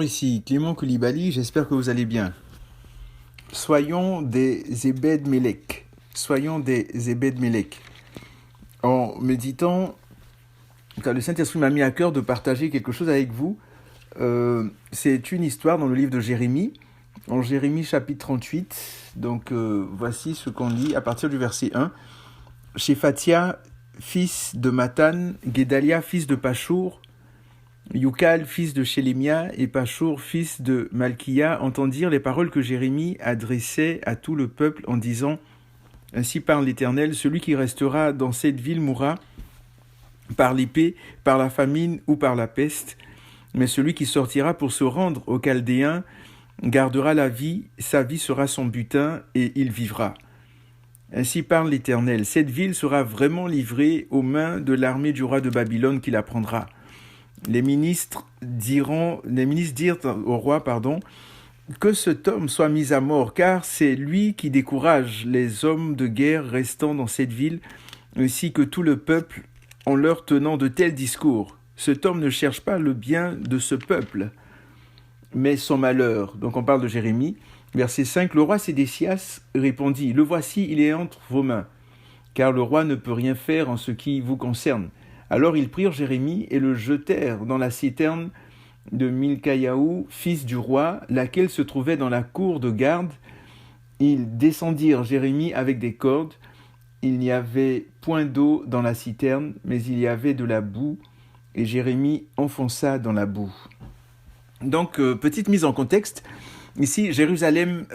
Bonjour, ici Clément Koulibaly, j'espère que vous allez bien. Soyons des Ebed Melech. Soyons des Ebed Melech. En méditant, car le Saint-Esprit m'a mis à cœur de partager quelque chose avec vous. C'est une histoire dans le livre de Jérémie, en Jérémie chapitre 38. Donc voici ce qu'on lit à partir du verset 1. Shephatia, fils de Mathan, Guédalia, fils de Pachour, Youkal, fils de Shélémia, et Pachour, fils de Malkia, entendirent les paroles que Jérémie adressait à tout le peuple en disant « Ainsi parle l'Éternel, celui qui restera dans cette ville mourra par l'épée, par la famine ou par la peste, mais celui qui sortira pour se rendre aux Chaldéens gardera la vie, sa vie sera son butin et il vivra. Ainsi parle l'Éternel, cette ville sera vraiment livrée aux mains de l'armée du roi de Babylone qui la prendra. » Les ministres dirent au roi, que cet homme soit mis à mort, car c'est lui qui décourage les hommes de guerre restant dans cette ville, ainsi que tout le peuple, en leur tenant de tels discours. Cet homme ne cherche pas le bien de ce peuple, mais son malheur. Donc on parle de Jérémie. Verset 5, le roi Sédécias répondit, « Le voici, il est entre vos mains, car le roi ne peut rien faire en ce qui vous concerne. » Alors ils prirent Jérémie et le jetèrent dans la citerne de Milcaïaou, fils du roi, laquelle se trouvait dans la cour de garde. Ils descendirent Jérémie avec des cordes. Il n'y avait point d'eau dans la citerne, mais il y avait de la boue, et Jérémie enfonça dans la boue. Donc, petite mise en contexte. Ici, Jérusalem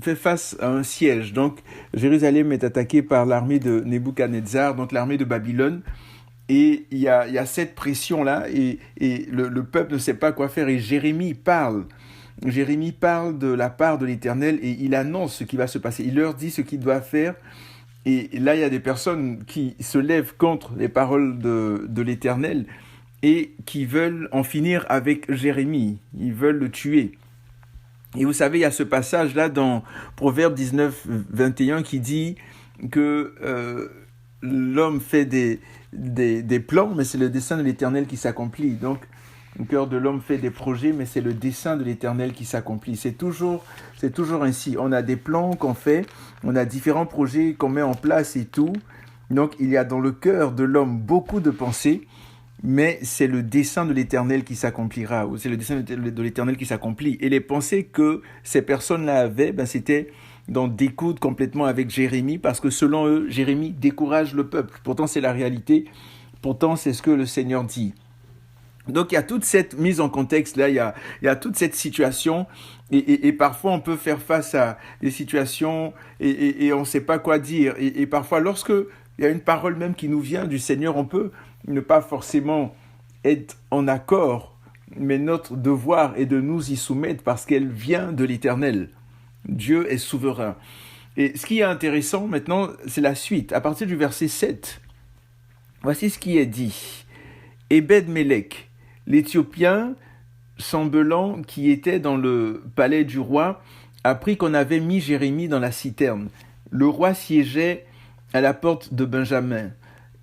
fait face à un siège. Donc, Jérusalem est attaquée par l'armée de Nebuchadnezzar, donc l'armée de Babylone. Et il y a cette pression-là, et le peuple ne sait pas quoi faire. Et Jérémie parle. Jérémie parle de la part de l'Éternel, et il annonce ce qui va se passer. Il leur dit ce qu'il doit faire. Et là, il y a des personnes qui se lèvent contre les paroles de l'Éternel et qui veulent en finir avec Jérémie. Ils veulent le tuer. Et vous savez, il y a ce passage-là dans Proverbe 19, 21 qui dit que l'homme fait des plans, mais c'est le dessein de l'Éternel qui s'accomplit. Donc, le cœur de l'homme fait des projets, mais c'est le dessein de l'Éternel qui s'accomplit. C'est toujours ainsi. On a des plans qu'on fait, on a différents projets qu'on met en place et tout. Donc, il y a dans le cœur de l'homme beaucoup de pensées, mais c'est le dessein de l'Éternel qui s'accomplira, ou c'est le dessein de l'Éternel qui s'accomplit. Et les pensées que ces personnes-là avaient, c'était dans d'écoute complètement avec Jérémie, parce que selon eux, Jérémie décourage le peuple. Pourtant, c'est la réalité. Pourtant, c'est ce que le Seigneur dit. Donc, il y a toute cette mise en contexte, là, il y a toute cette situation, et parfois, on peut faire face à des situations, et on ne sait pas quoi dire. Et parfois, lorsque il y a une parole même qui nous vient du Seigneur, on peut ne pas forcément être en accord, mais notre devoir est de nous y soumettre parce qu'elle vient de l'Éternel. Dieu est souverain. Et ce qui est intéressant maintenant, c'est la suite. À partir du verset 7, voici ce qui est dit. Ebed-Melech, l'Éthiopien semblant qui était dans le palais du roi, apprit qu'on avait mis Jérémie dans la citerne. Le roi siégeait à la porte de Benjamin.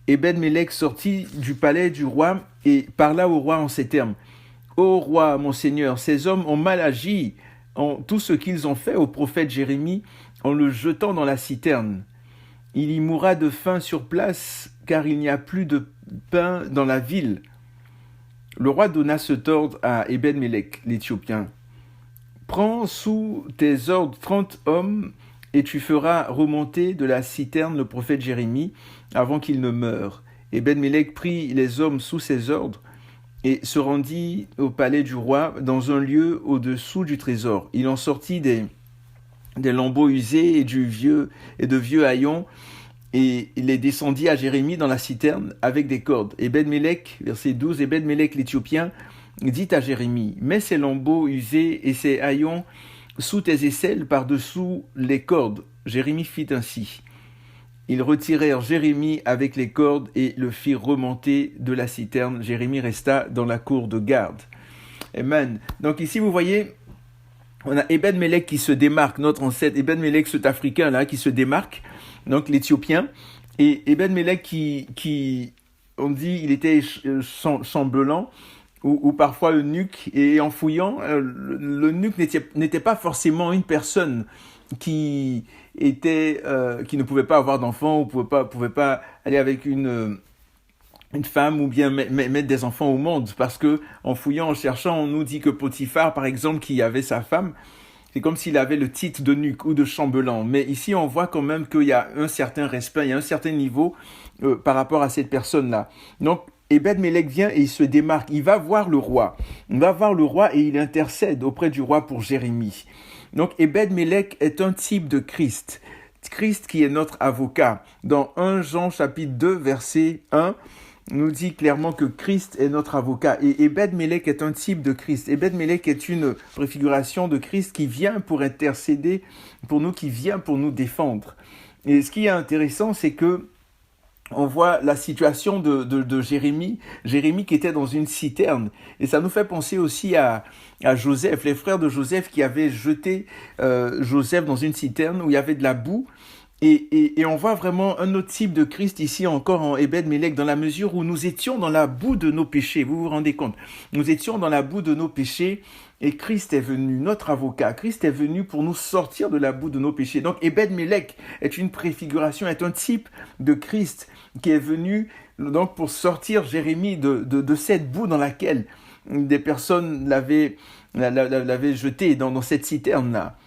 Ebed-Melech sortit du palais du roi et parla au roi en ces termes. « Ô roi, mon seigneur, ces hommes ont mal agi en tout ce qu'ils ont fait au prophète Jérémie en le jetant dans la citerne. Il y mourra de faim sur place, car il n'y a plus de pain dans la ville. » Le roi donna cet ordre à Ebed-Melech, l'Éthiopien. « Prends sous tes ordres 30 hommes, et tu feras remonter de la citerne le prophète Jérémie avant qu'il ne meure. » Ebed-Melech prit les hommes sous ses ordres et se rendit au palais du roi dans un lieu au-dessous du trésor. Il en sortit des lambeaux usés et de vieux haillons, et il les descendit à Jérémie dans la citerne avec des cordes. Ebed-Melech, verset 12, Ebed-Melech l'Éthiopien dit à Jérémie, « Mets ces lambeaux usés et ces haillons sous tes aisselles par-dessous les cordes. » Jérémie fit ainsi. Ils retirèrent Jérémie avec les cordes et le firent remonter de la citerne. Jérémie resta dans la cour de garde. Amen. Donc ici, vous voyez, on a Ebed-Melech qui se démarque, notre ancêtre, Ebed-Melech, cet Africain-là, qui se démarque, donc l'Éthiopien, et Ebed-Melech qui, on dit, il était semblant, ou parfois eunuque, et en fouillant, l'eunuque n'était pas forcément une personne qui qui ne pouvait pas avoir d'enfants, ou pouvait pas aller avec une femme, ou bien mettre des enfants au monde, parce que en fouillant, en cherchant, on nous dit que Potiphar, par exemple, qui avait sa femme, c'est comme s'il avait le titre d'eunuque ou de chambellan. Mais ici, on voit quand même qu'il y a un certain respect, il y a un certain niveau par rapport à cette personne-là. Donc, Ebed-Melech vient et il se démarque. Il va voir le roi. Il va voir le roi et il intercède auprès du roi pour Jérémie. Donc, Ebed-Melech est un type de Christ. Christ qui est notre avocat. Dans 1 Jean chapitre 2, verset 1, nous dit clairement que Christ est notre avocat. Et Ebed-Melech est un type de Christ. Ebed-Melech est une préfiguration de Christ qui vient pour intercéder pour nous, qui vient pour nous défendre. Et ce qui est intéressant, c'est que on voit la situation de Jérémie qui était dans une citerne. Et ça nous fait penser aussi à Joseph, les frères de Joseph qui avaient jeté Joseph dans une citerne où il y avait de la boue. Et on voit vraiment un autre type de Christ ici encore en Ebed-Melech, dans la mesure où nous étions dans la boue de nos péchés. Vous vous rendez compte? Nous étions dans la boue de nos péchés et Christ est venu, notre avocat. Christ est venu pour nous sortir de la boue de nos péchés. Donc Ebed-Melech est une préfiguration, est un type de Christ qui est venu donc pour sortir Jérémie de cette boue dans laquelle des personnes l'avaient jeté dans cette citerne-là.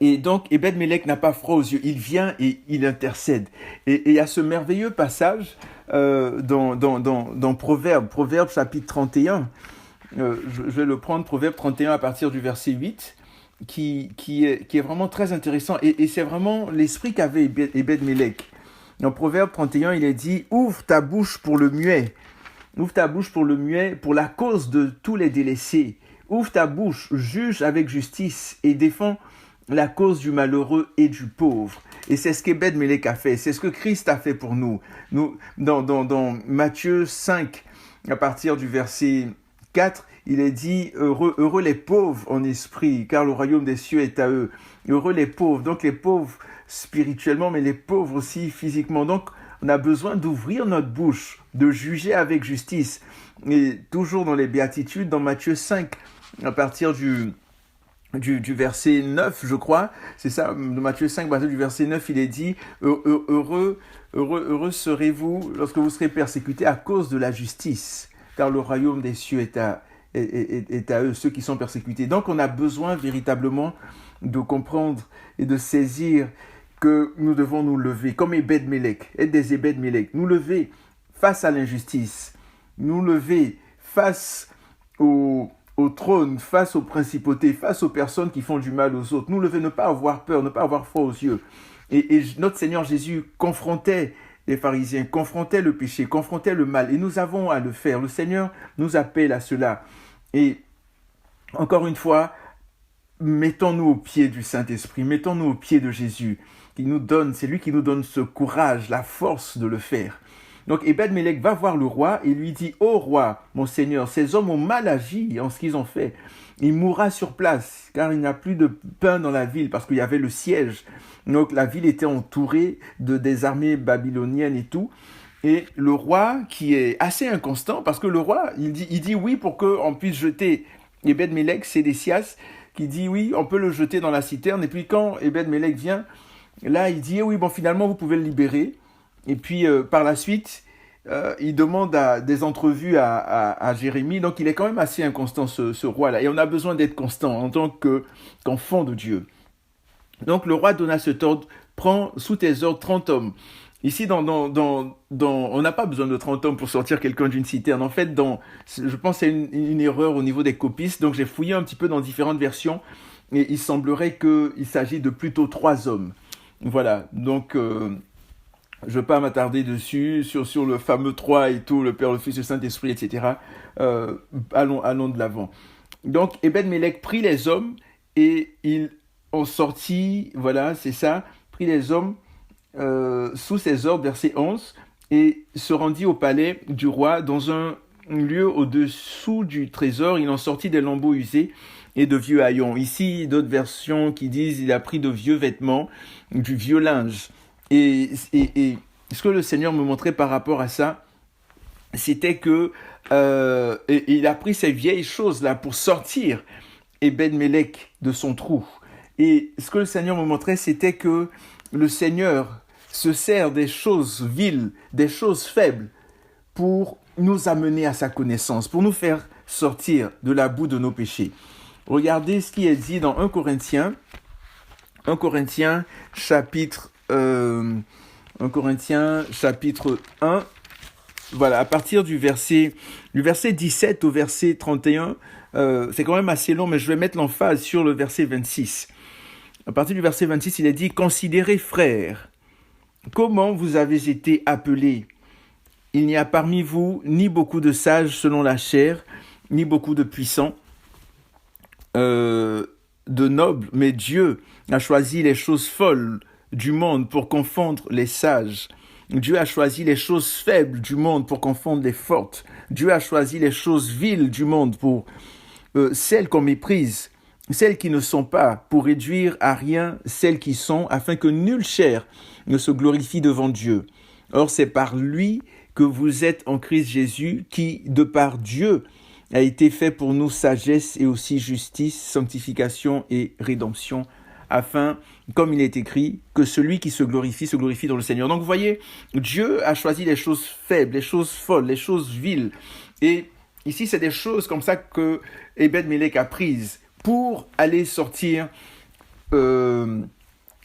Et donc, Ebed-Melech n'a pas froid aux yeux. Il vient et il intercède. Et il y a ce merveilleux passage dans Proverbe chapitre 31. Je vais le prendre, Proverbe 31 à partir du verset 8, qui est vraiment très intéressant. Et c'est vraiment l'esprit qu'avait Ebed-Melech. Dans Proverbe 31, il est dit « Ouvre ta bouche pour le muet. Ouvre ta bouche pour le muet, pour la cause de tous les délaissés. Ouvre ta bouche, juge avec justice et défends la cause du malheureux et du pauvre. » Et c'est ce qu'Ebed-Melech a fait, c'est ce que Christ a fait pour nous. Dans Matthieu 5, à partir du verset 4, il est dit « Heureux les pauvres en esprit, car le royaume des cieux est à eux. » Heureux les pauvres, donc les pauvres spirituellement, mais les pauvres aussi physiquement. Donc, on a besoin d'ouvrir notre bouche, de juger avec justice. Et toujours dans les béatitudes, dans Matthieu 5, à partir du verset 9, je crois, c'est ça, de Matthieu 5, à partir du verset 9, il est dit « Heureux serez-vous lorsque vous serez persécutés à cause de la justice, car le royaume des cieux est à eux, ceux qui sont persécutés. » Donc on a besoin véritablement de comprendre et de saisir que nous devons nous lever, comme Ebed-Melech, être des Ebed-Melech, nous lever face à l'injustice, nous lever face au trône, face aux principautés, face aux personnes qui font du mal aux autres. Nous lever, ne pas avoir peur, ne pas avoir froid aux yeux. Et notre Seigneur Jésus confrontait les pharisiens, confrontait le péché, confrontait le mal. Et nous avons à le faire. Le Seigneur nous appelle à cela. Et encore une fois, mettons-nous au pied du Saint-Esprit, mettons-nous au pied de Jésus, c'est lui qui nous donne ce courage, la force de le faire. Donc Ebed-Melech va voir le roi et lui dit « Ô roi, mon Seigneur, ces hommes ont mal agi en ce qu'ils ont fait. Il mourra sur place, car il n'y a plus de pain dans la ville, parce qu'il y avait le siège. Donc la ville était entourée des armées babyloniennes et tout. Et le roi, qui est assez inconstant, parce que le roi, il dit oui pour qu'on puisse jeter Ebed-Melech, Sédécias, qui dit oui, on peut le jeter dans la citerne. Et puis quand Ebed-Melech vient, là il dit oui, bon finalement vous pouvez le libérer. Et puis, par la suite, il demande des entrevues à Jérémie. Donc, il est quand même assez inconstant, ce roi-là. Et on a besoin d'être constant en tant qu'enfant de Dieu. Donc, le roi donna cet ordre, prends sous tes ordres 30 hommes. Ici, on n'a pas besoin de 30 hommes pour sortir quelqu'un d'une citerne. En fait, je pense que c'est une erreur au niveau des copistes. Donc, j'ai fouillé un petit peu dans différentes versions. Et il semblerait qu'il s'agit de plutôt 3 hommes. Voilà. Donc... je ne vais pas m'attarder dessus, sur le fameux 3 et tout, le Père, le Fils, le Saint-Esprit, etc. Allons de l'avant. Donc, Ebed-Melech prit les hommes et ils ont sorti, voilà, c'est ça, prit les hommes sous ses ordres, verset 11, et se rendit au palais du roi dans un lieu au-dessous du trésor. Il en sortit des lambeaux usés et de vieux haillons. Ici, d'autres versions qui disent il a pris de vieux vêtements, du vieux linge. Et ce que le Seigneur me montrait par rapport à ça, c'était que et il a pris ces vieilles choses-là pour sortir Ebed-Melech de son trou. Et ce que le Seigneur me montrait, c'était que le Seigneur se sert des choses viles, des choses faibles, pour nous amener à sa connaissance, pour nous faire sortir de la boue de nos péchés. Regardez ce qui est dit dans 1 Corinthiens chapitre 1, voilà, à partir du verset 17 au verset 31, c'est quand même assez long, mais je vais mettre l'emphase sur le verset 26. À partir du verset 26, il est dit « Considérez, frères, comment vous avez été appelés. Il n'y a parmi vous ni beaucoup de sages selon la chair, ni beaucoup de puissants, de nobles, mais Dieu a choisi les choses folles du monde pour confondre les sages. Dieu a choisi les choses faibles du monde pour confondre les fortes. Dieu a choisi les choses viles du monde pour celles qu'on méprise, celles qui ne sont pas, pour réduire à rien celles qui sont, afin que nulle chair ne se glorifie devant Dieu. Or, c'est par lui que vous êtes en Christ Jésus, qui, de par Dieu, a été fait pour nous sagesse et aussi justice, sanctification et rédemption, afin, comme il est écrit, que celui qui se glorifie dans le Seigneur. Donc vous voyez, Dieu a choisi les choses faibles, les choses folles, les choses viles. Et ici, c'est des choses comme ça que Ebed-Melech a prises pour aller sortir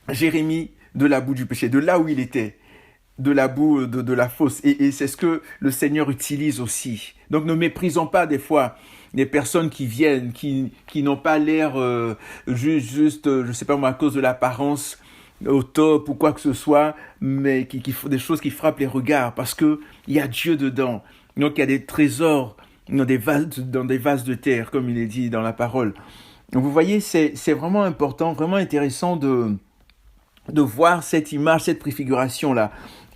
Jérémie de la boue du péché, de là où il était, de la boue de la fosse. Et c'est ce que le Seigneur utilise aussi. Donc ne méprisons pas des fois des personnes qui viennent, qui n'ont pas l'air juste, je sais pas moi, à cause de l'apparence au top ou quoi que ce soit, mais qui font des choses qui frappent les regards parce que il y a Dieu dedans. Donc il y a des trésors dans des vases de terre, comme il est dit dans la parole. Donc vous voyez, c'est vraiment important, vraiment intéressant de voir cette image, cette préfiguration-là.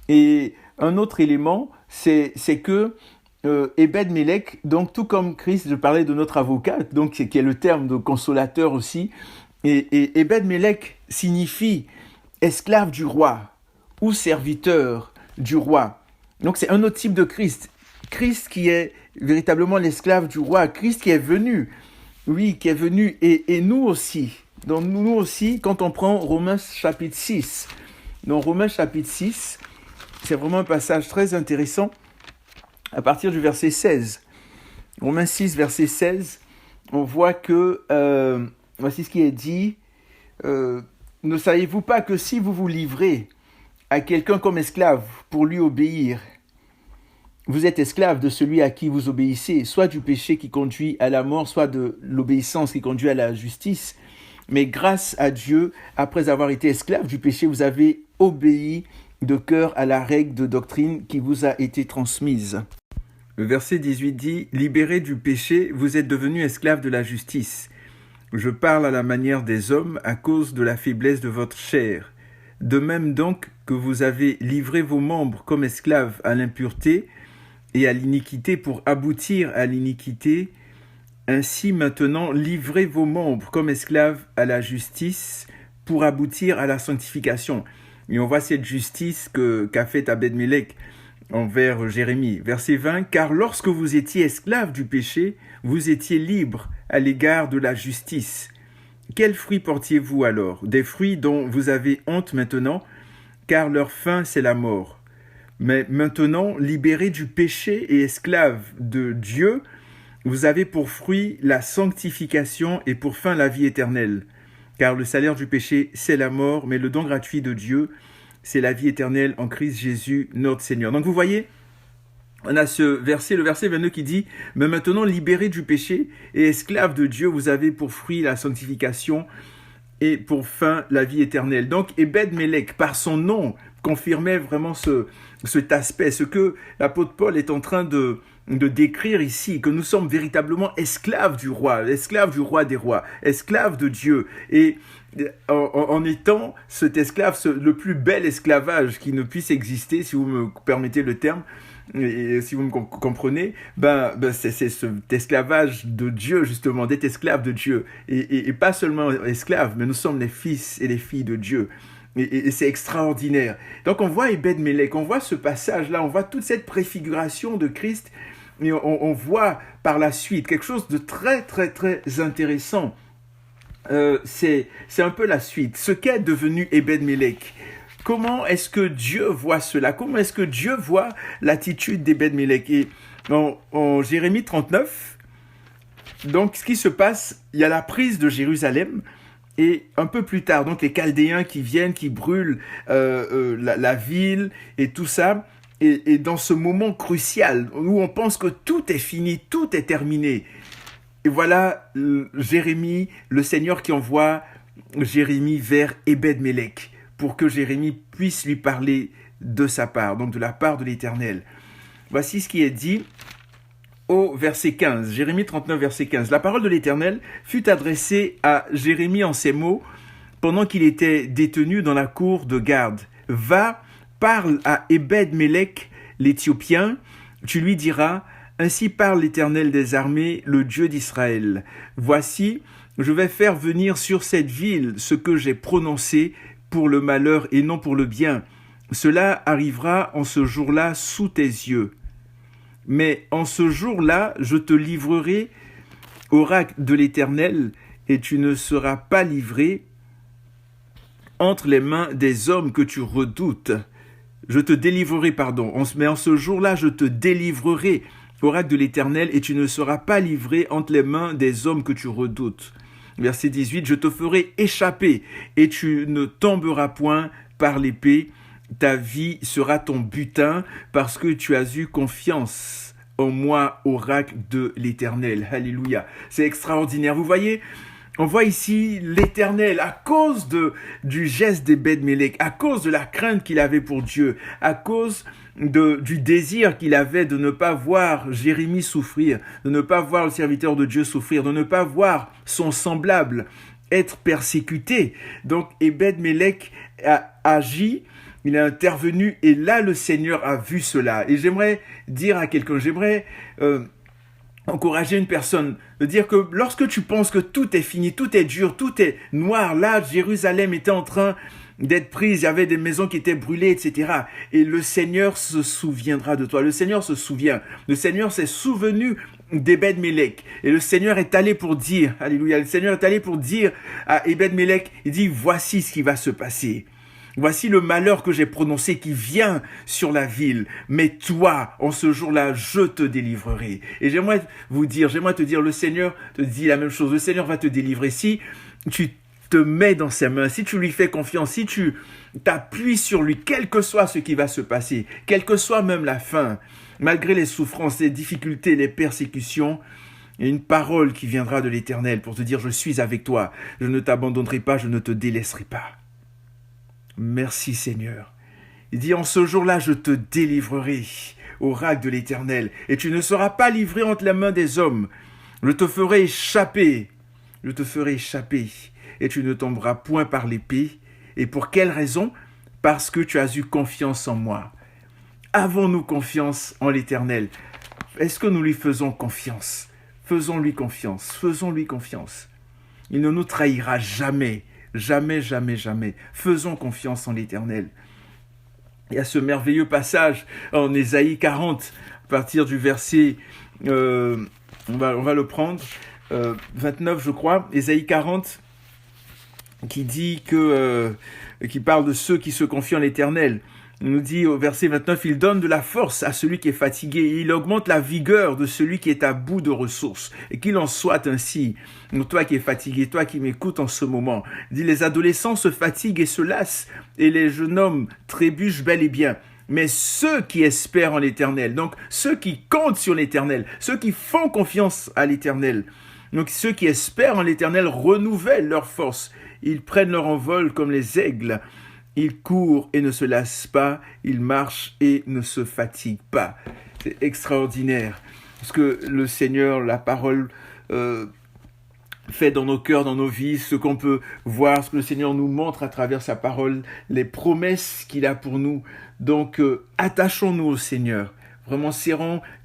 Et un autre élément, c'est que Ebed-Melech, donc tout comme Christ, je parlais de notre avocat, donc qui est le terme de consolateur aussi, et Ebed-Melech signifie esclave du roi ou serviteur du roi. Donc c'est un autre type de Christ. Christ qui est véritablement l'esclave du roi, Christ qui est venu, oui, qui est venu, et nous aussi. Donc nous aussi, quand on prend Romains chapitre 6, dans Romains chapitre 6, c'est vraiment un passage très intéressant, à partir du verset 16. Romains 6, verset 16, on voit que, voici ce qui est dit, ne savez-vous pas que si vous vous livrez à quelqu'un comme esclave pour lui obéir, vous êtes esclave de celui à qui vous obéissez, soit du péché qui conduit à la mort, soit de l'obéissance qui conduit à la justice. Mais grâce à Dieu, après avoir été esclave du péché, vous avez obéi de cœur à la règle de doctrine qui vous a été transmise. Le verset 18 dit « Libérés du péché, vous êtes devenus esclaves de la justice. Je parle à la manière des hommes à cause de la faiblesse de votre chair. De même donc que vous avez livré vos membres comme esclaves à l'impureté et à l'iniquité pour aboutir à l'iniquité, ainsi maintenant livrez vos membres comme esclaves à la justice pour aboutir à la sanctification. » Et on voit cette justice qu'a faite Ebed-Melech envers Jérémie. Verset 20, « Car lorsque vous étiez esclaves du péché, vous étiez libres à l'égard de la justice. Quels fruits portiez-vous alors? Des fruits dont vous avez honte maintenant, car leur fin c'est la mort. Mais maintenant, libérés du péché et esclaves de Dieu, vous avez pour fruit la sanctification et pour fin la vie éternelle. Car le salaire du péché, c'est la mort, mais le don gratuit de Dieu, c'est la vie éternelle en Christ Jésus, notre Seigneur. » Donc vous voyez, on a le verset 22 qui dit « Mais maintenant, libérés du péché et esclaves de Dieu, vous avez pour fruit la sanctification et pour fin la vie éternelle. » Donc Ebed-Melech, par son nom, confirmait vraiment cet aspect, ce que l'apôtre Paul est en train de décrire ici, que nous sommes véritablement esclaves du roi des rois, esclaves de Dieu. Et en étant cet esclave, le plus bel esclavage qui ne puisse exister, si vous me permettez le terme, et si vous me comprenez, c'est cet esclavage de Dieu, justement, d'être esclave de Dieu. Et pas seulement esclaves, mais nous sommes les fils et les filles de Dieu. Et c'est extraordinaire. Donc on voit Ebed-Melech, on voit ce passage-là, on voit toute cette préfiguration de Christ Et on voit par la suite quelque chose de très, très, très intéressant. C'est un peu la suite. Ce qu'est devenu Ebed-Mélec. Comment est-ce que Dieu voit cela? Comment est-ce que Dieu voit l'attitude d'Ebed-Mélec? Et en Jérémie 39, donc ce qui se passe, il y a la prise de Jérusalem. Et un peu plus tard, donc les Chaldéens qui viennent, qui brûlent la ville et tout ça. Et dans ce moment crucial où on pense que tout est fini, tout est terminé. Et voilà Jérémie, le Seigneur qui envoie Jérémie vers Ebed-Mélec pour que Jérémie puisse lui parler de sa part, donc de la part de l'Éternel. Voici ce qui est dit au verset 15, Jérémie 39, verset 15. La parole de l'Éternel fut adressée à Jérémie en ces mots pendant qu'il était détenu dans la cour de garde. Va, parle à Ebed-Mélec, l'Éthiopien, tu lui diras, ainsi parle l'Éternel des armées, le Dieu d'Israël. Voici, je vais faire venir sur cette ville ce que j'ai prononcé pour le malheur et non pour le bien. Cela arrivera en ce jour-là sous tes yeux. Mais en ce jour-là, je te livrerai oracle de l'Éternel, et tu ne seras pas livré entre les mains des hommes que tu redoutes. Je te délivrerai, mais en ce jour-là, je te délivrerai, oracle de l'Éternel, et tu ne seras pas livré entre les mains des hommes que tu redoutes. Verset 18, je te ferai échapper, et tu ne tomberas point par l'épée. Ta vie sera ton butin, parce que tu as eu confiance en moi, oracle de l'Éternel. Alléluia. C'est extraordinaire. Vous voyez, on voit ici l'Éternel, à cause du geste d'Ebed-Mélec, à cause de la crainte qu'il avait pour Dieu, à cause du désir qu'il avait de ne pas voir Jérémie souffrir, de ne pas voir le serviteur de Dieu souffrir, de ne pas voir son semblable être persécuté. Donc Ebed-Mélec a agi, il a intervenu, et là le Seigneur a vu cela. Et j'aimerais dire à quelqu'un, encourager une personne, de dire que lorsque tu penses que tout est fini, tout est dur, tout est noir, là, Jérusalem était en train d'être prise, il y avait des maisons qui étaient brûlées, etc. Et le Seigneur se souviendra de toi. Le Seigneur se souvient. Le Seigneur s'est souvenu d'Ebed-Mélec. Et le Seigneur est allé pour dire, alléluia, le Seigneur est allé pour dire à Ebed-Mélec, il dit, voici ce qui va se passer. Voici le malheur que j'ai prononcé qui vient sur la ville. Mais toi, en ce jour-là, je te délivrerai. Et j'aimerais te dire, le Seigneur te dit la même chose. Le Seigneur va te délivrer. Si tu te mets dans ses mains, si tu lui fais confiance, si tu t'appuies sur lui, quel que soit ce qui va se passer, quelle que soit même la fin, malgré les souffrances, les difficultés, les persécutions, il y a une parole qui viendra de l'Éternel pour te dire, je suis avec toi, je ne t'abandonnerai pas, je ne te délaisserai pas. Merci Seigneur. Il dit, en ce jour-là, je te délivrerai, oracle de l'Éternel, et tu ne seras pas livré entre les mains des hommes. Je te ferai échapper, et tu ne tomberas point par l'épée. Et pour quelle raison? Parce que tu as eu confiance en moi. Avons-nous confiance en l'Éternel? Est-ce que nous lui faisons confiance? Faisons-lui confiance. Il ne nous trahira jamais. Jamais. Faisons confiance en l'Éternel. Il y a ce merveilleux passage en Ésaïe 40, à partir du verset, on va le prendre, 29 je crois, Ésaïe 40, qui parle de ceux qui se confient en l'Éternel. Il nous dit au verset 29, il donne de la force à celui qui est fatigué, et il augmente la vigueur de celui qui est à bout de ressources. Et qu'il en soit ainsi. Donc toi qui es fatigué, toi qui m'écoutes en ce moment, il dit, les adolescents se fatiguent et se lassent, et les jeunes hommes trébuchent bel et bien. Mais ceux qui espèrent en l'Éternel, donc ceux qui comptent sur l'Éternel, ceux qui font confiance à l'Éternel, donc ceux qui espèrent en l'Éternel renouvellent leur force. Ils prennent leur envol comme les aigles. Ils courent et ne se lassent pas, ils marchent et ne se fatiguent pas. C'est extraordinaire. Parce que le Seigneur, la parole fait dans nos cœurs, dans nos vies, ce qu'on peut voir, ce que le Seigneur nous montre à travers sa parole, les promesses qu'il a pour nous. Donc, attachons-nous au Seigneur. Vraiment,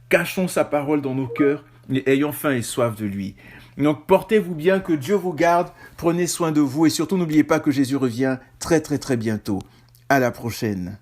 cachons sa parole dans nos cœurs et ayons faim et soif de lui. Donc, portez-vous bien, que Dieu vous garde, prenez soin de vous et surtout n'oubliez pas que Jésus revient très bientôt. À la prochaine.